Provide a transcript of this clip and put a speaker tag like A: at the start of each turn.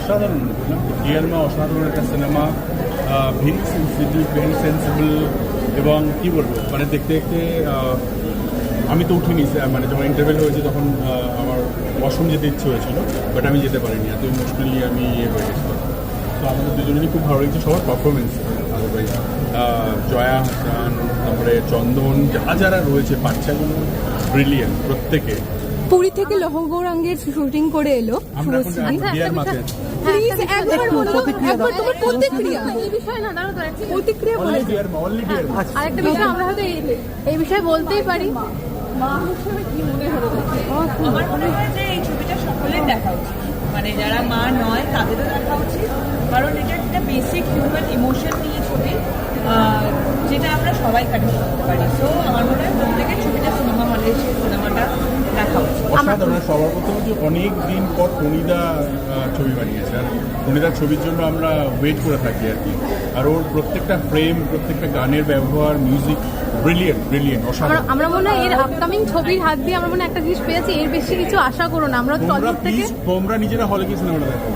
A: অসাধারণ ডিয়ার মা অসাধারণ একটা cinema, very sensitive, very sensible, এবং কী বলবো মানে দেখতে দেখতে আমি তো উঠিনি, মানে যখন ইন্টারভেল হয়েছে তখন আমার ওয়াশরুম যেতে ইচ্ছে হয়েছিল, বাট আমি যেতে পারিনি, এত ইমোশনালি আমি ইয়ে হয়ে গেছিলাম। তো আমাদের দুজনেরই খুব ভালো লেগেছে সবার পারফরমেন্স। আদারওয়াইজ জয়া হাসান, তারপরে চন্দন, যারা রয়েছে বাচ্চাগুলো ব্রিলিয়েন্ট প্রত্যেকে।
B: পুরী থেকে লৌহ গৌরাঙ্গের শুটিং করে এলো
A: আমরা এখন ডিয়ার মাতে
B: প্লিজ একবার বলো, একবার তোমার প্রতিক্রিয়া
C: এই বিষয়ে না দাঁড়াও দাঁড়াও
B: প্রতিক্রিয়া বলে
A: ডিয়ার মা, অনলি ডিয়ার মা।
C: আরেকটা বিষয় আমরা হয়তো এই বিষয়ে বলতেই পারি।
D: মা হিসেবে কি মনে হলো? আমার মনে হয় যে এই ছবিটা সকলের দেখা উচিত, মানে যারা মা নয় তাদেরও দেখা উচিত, কারণ এটা একটা বেসিক হিউম্যান ইমোশন নিয়ে ছবি, যেটা আমরা সবাই কানেক্ট করতে পারি। সো আমার মনে হয় প্রত্যেকের ছবিটা সিনেমা হলে এসে সিনেমাটা দেখা উচিত।
A: অসাধারণ। সবার প্রথম হচ্ছে অনেক দিন পর টনিদা ছবি বানিয়েছে, আর টনিদার ছবির জন্য আমরা ওয়েট করে থাকি আর কি। আর ওর প্রত্যেকটা ফ্রেম, প্রত্যেকটা গানের ব্যবহার, মিউজিক ব্রিলিয়েন্ট ব্রিলিয়েন্ট, অসাধারণ।
C: আমরা মনে হয় এর আপকামিং ছবির হাত দিয়ে আমরা মনে হয় একটা জিনিস পেয়েছি, এর বেশি কিছু আশা করো না, আমরা তখন থেকে
A: তোমরা নিজেরা হলে কি সিনেমাটা দেখো।